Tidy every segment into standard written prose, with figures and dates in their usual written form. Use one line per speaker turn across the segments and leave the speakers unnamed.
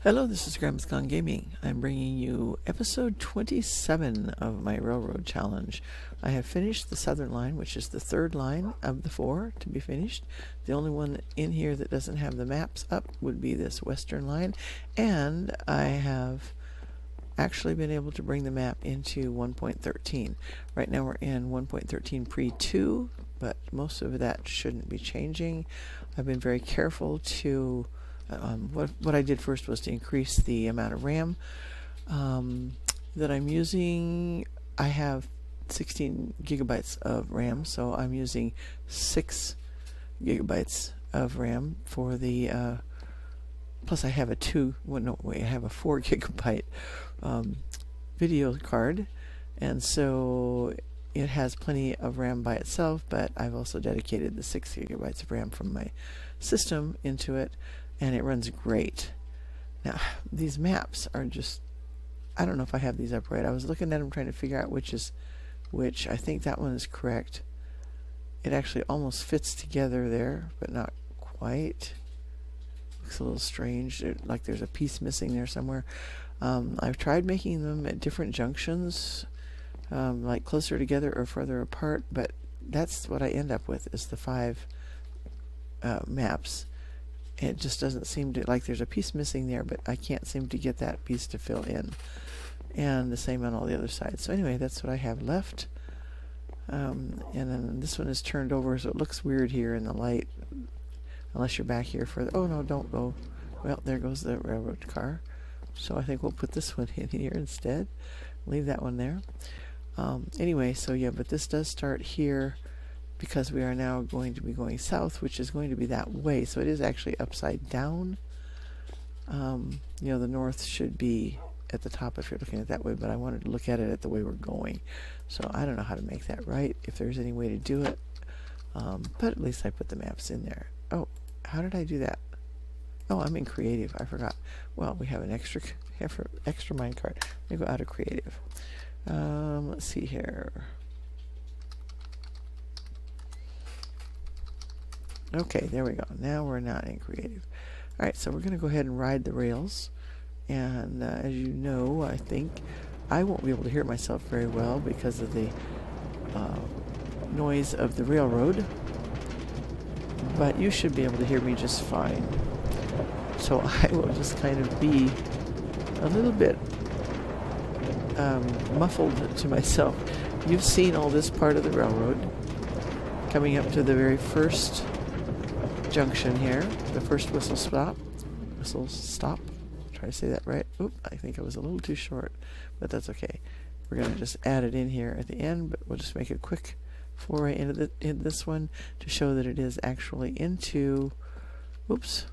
Hello, this is Grandma's Gone Gaming. I'm bringing you episode 27 of my Railroad Challenge. I have finished the southern line, which is the third line of the four to be finished. The only one in here that doesn't have the maps up would be this western line, and I have actually been able to bring the map into 1.13. Right now we're in 1.13 pre-2, but most of that shouldn't be changing. I've been very careful to what I did first was to increase the amount of RAM that I'm using. I have 16 gigabytes of RAM, so I'm using 6 gigabytes of RAM for the plus I have a 4 gigabyte video card, and so it has plenty of RAM by itself, but I've also dedicated the 6 gigabytes of RAM from my system into it, and it runs great. Now, these maps are just, I don't know if I have these up right. I was looking at them trying to figure out which is which. I think that one is correct. It actually almost fits together there, but not quite. Looks a little strange, like there's a piece missing there somewhere. I've tried making them at different junctions, like closer together or further apart, but that's what I end up with, is the 5 maps. It just doesn't seem to, like there's a piece missing there, but I can't seem to get that piece to fill in. And the same on all the other sides. So anyway, that's what I have left. And then this one is turned over, so it looks weird here in the light. Unless you're back here further. Oh no, don't go. Well, there goes the railroad car. So I think we'll put this one in here instead. Leave that one there. Anyway, so yeah, but this does start here, because we are now going to be going south, which is going to be that way. So it is actually upside down. The north should be at the top if you're looking at it that way, but I wanted to look at it at the way we're going. So I don't know how to make that right, if there's any way to do it. But at least I put the maps in there. Oh, how did I do that? Oh, I'm in creative. I forgot. Well, we have an extra mine card. Let me go out of creative. Let's see here. Okay, there we go. Now we're not in creative. Alright, so we're going to go ahead and ride the rails. And as you know, I think I won't be able to hear myself very well because of the noise of the railroad. But you should be able to hear me just fine. So I will just kind of be a little bit muffled to myself. You've seen all this part of the railroad coming up to the very first junction here, the first whistle stop. Try to say that right. Oop, I think I was a little too short, but that's okay. We're going to just add it in here at the end, but we'll just make a quick foray into this one to show that it is actually into, oops,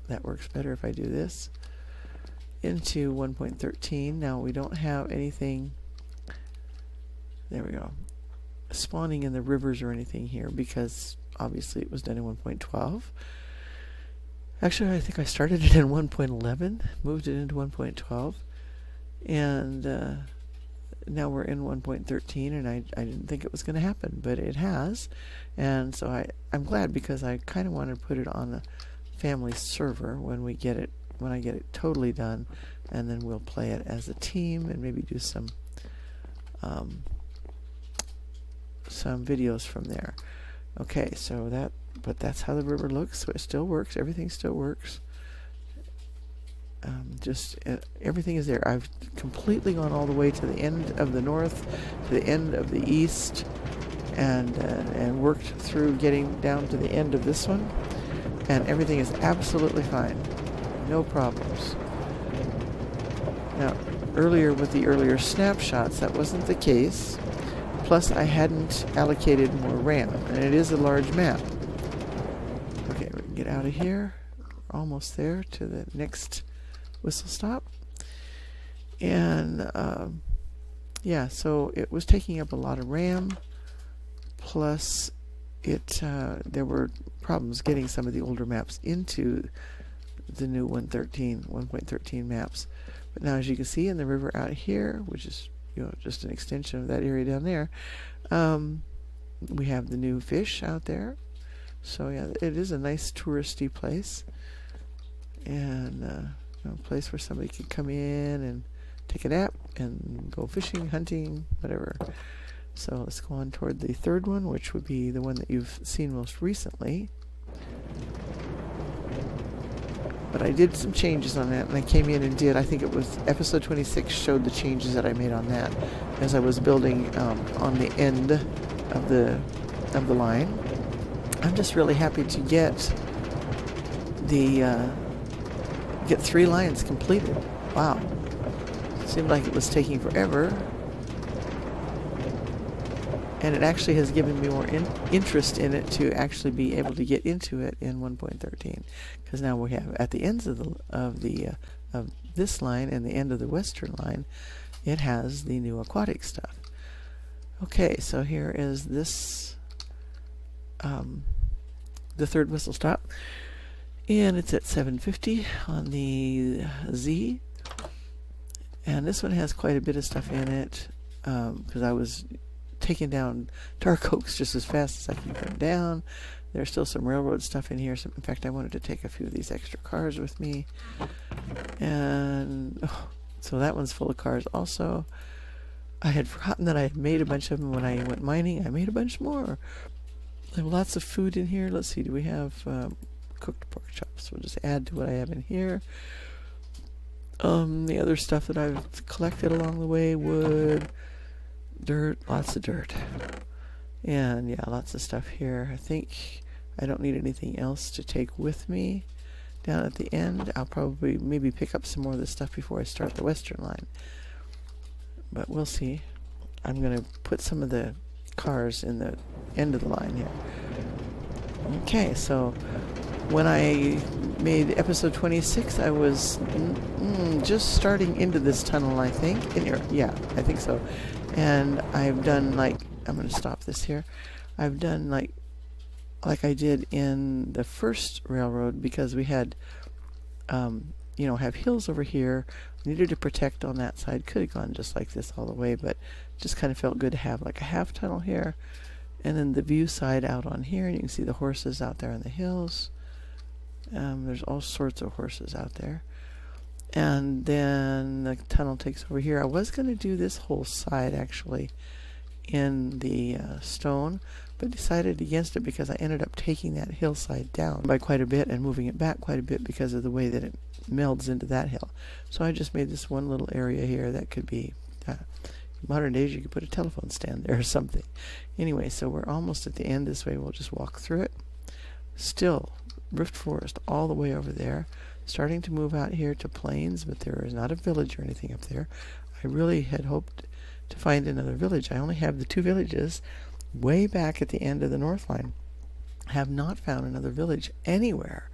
that works better if I do this, into 1.13. Now we don't have anything, there we go, spawning in the rivers or anything here, because obviously it was done in 1.12. Actually, I think I started it in 1.11, moved it into 1.12, and now we're in 1.13, and I didn't think it was going to happen, but it has. And so I'm glad, because I kind of want to put it on the family server when I get it totally done, and then we'll play it as a team and maybe do some videos from there. Okay, so that's how the river looks. So it still works. Everything still works. Everything is there. I've completely gone all the way to the end of the north, to the end of the east, and worked through getting down to the end of this one, and everything is absolutely fine. No problems. Now, earlier with the earlier snapshots, that wasn't the case. Plus, I hadn't allocated more RAM, and it is a large map. Okay, we can get out of here. We're almost there to the next whistle stop. And, yeah, so it was taking up a lot of RAM. Plus, there were problems getting some of the older maps into the new 1.13 maps. But now, as you can see, in the river out here, which is just an extension of that area down there, we have the new fish out there. So yeah, it is a nice touristy place. and you know, a place where somebody could come in and take a nap and go fishing, hunting, whatever. So let's go on toward the third one, which would be the one that you've seen most recently. But I did some changes on that, and I came in and did, I think it was episode 26 showed the changes that I made on that as I was building on the end of the line. I'm just really happy to get the get 3 lines completed. Wow. Seemed like it was taking forever. And it actually has given me more interest in it to actually be able to get into it in 1.13, because now we have at the ends of this line and the end of the western line, it has the new aquatic stuff. Okay, so here is this the third whistle stop, and it's at 750 on the Z, and this one has quite a bit of stuff in it because I was taking down dark oaks just as fast as I can put them down. There's still some railroad stuff in here. So, in fact, I wanted to take a few of these extra cars with me. And so that one's full of cars also. I had forgotten that I had made a bunch of them when I went mining. I made a bunch more. I have lots of food in here. Let's see, do we have cooked pork chops? We'll just add to what I have in here. The other stuff that I've collected along the way, wood, dirt, lots of dirt, and yeah, lots of stuff here. I think I don't need anything else to take with me down at the end. I'll probably maybe pick up some more of this stuff before I start the western line, but we'll see. I'm going to put some of the cars in the end of the line here. Okay, so when I made episode 26, I was just starting into this tunnel, I think. Yeah, I think so. And I've done, like, I'm going to stop this here. I've done like I did in the first railroad, because we had, you know, have hills over here. Needed to protect on that side. Could have gone just like this all the way, but just kind of felt good to have like a half tunnel here. And then the view side out on here. And you can see the horses out there on the hills. There's all sorts of horses out there. And then the tunnel takes over here. I was going to do this whole side actually in the stone, but decided against it because I ended up taking that hillside down by quite a bit and moving it back quite a bit because of the way that it melds into that hill. So I just made this one little area here that could be, modern days you could put a telephone stand there or something. Anyway, so we're almost at the end this way. We'll just walk through it. Still rift forest all the way over there. Starting to move out here to plains, but there is not a village or anything up there. I really had hoped to find another village. I only have the 2 villages way back at the end of the north line. I have not found another village anywhere,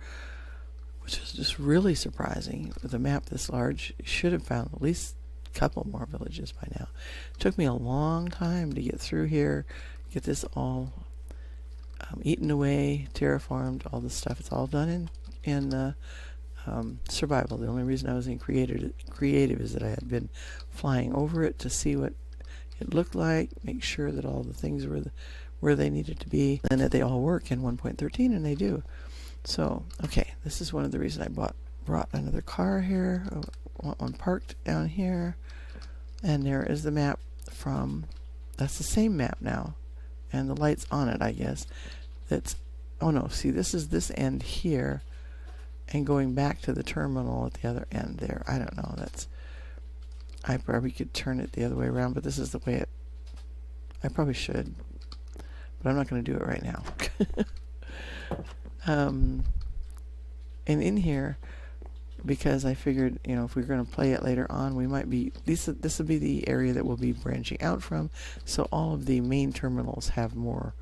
which is just really surprising. With a map this large, you should have found at least a couple more villages by now. It took me a long time to get through here, get this all eaten away, terraformed, all this stuff. It's all done in survival. The only reason I was in creative is that I had been flying over it to see what it looked like, make sure that all the things were where they needed to be, and that they all work in 1.13, and they do. So, okay, this is one of the reasons I brought another car here. One parked down here, and there is the map from. That's the same map now, and the light's on it, I guess. That's. Oh no! See, this is this end here. And going back to the terminal at the other end there. I don't know. I probably could turn it the other way around, but this is the way it. I probably should, but I'm not going to do it right now. And in here, because I figured, you know, if we're going to play it later on, we might be. This will be the area that we'll be branching out from. So all of the main terminals have more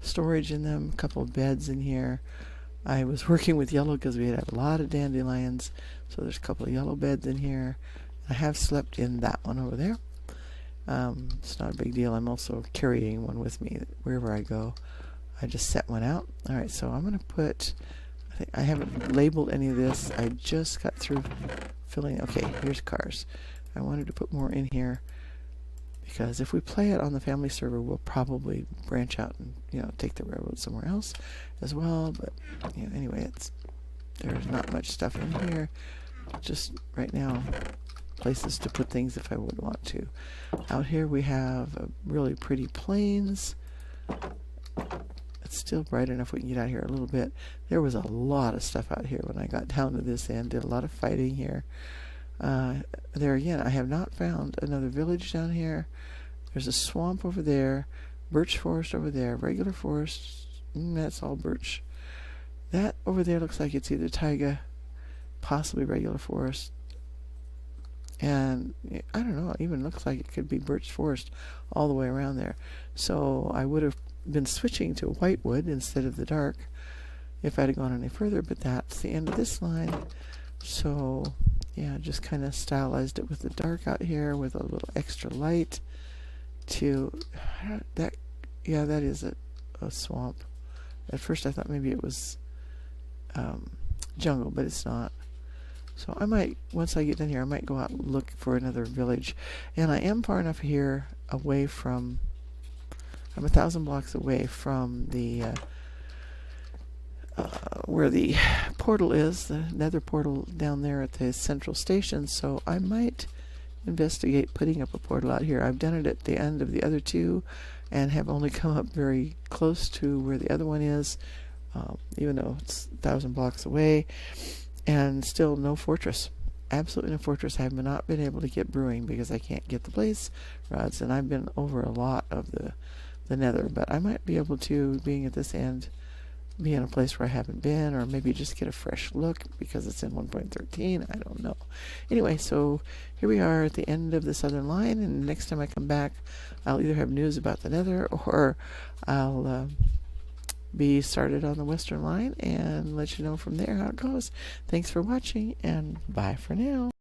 storage in them. A couple of beds in here. I was working with yellow because we had a lot of dandelions, so there's a couple of yellow beds in here. I have slept in that one over there. It's not a big deal. I'm also carrying one with me wherever I go. I just set one out. Alright, so I'm going to put, I haven't labeled any of this. I just got through filling. Okay, here's cars. I wanted to put more in here because if we play it on the family server, we'll probably branch out and, you know, take the railroad somewhere else as well. But, you know, anyway, There's not much stuff in here. Just right now, places to put things if I would want to. Out here we have really pretty plains. It's still bright enough we can get out here a little bit. There was a lot of stuff out here when I got down to this end. Did a lot of fighting here. There again, I have not found another village down here. There's a swamp over there, birch forest over there, regular forest. That's all birch. That over there looks like it's either taiga, possibly regular forest. And I don't know, it even looks like it could be birch forest all the way around there. So I would have been switching to whitewood instead of the dark if I'd have gone any further, but that's the end of this line. So yeah, just kind of stylized it with the dark out here with a little extra light to that. Yeah, that is a swamp. At first I thought maybe it was jungle, but it's not. So I might, once I get in here, I might go out and look for another village. And I am far enough here away from, I'm 1,000 blocks away from the where the portal is, the nether portal down there at the central station. So I might investigate putting up a portal out here. I've done it at the end of the other two and have only come up very close to where the other one is, even though it's 1,000 blocks away, and still no fortress. Absolutely no fortress. I have not been able to get brewing because I can't get the blaze rods, and I've been over a lot of the nether, but I might be able to, being at this end, be in a place where I haven't been, or maybe just get a fresh look because it's in 1.13. I don't know. Anyway, so here we are at the end of the southern line, and next time I come back, I'll either have news about the nether, or I'll be started on the western line and let you know from there how it goes. Thanks for watching, and bye for now.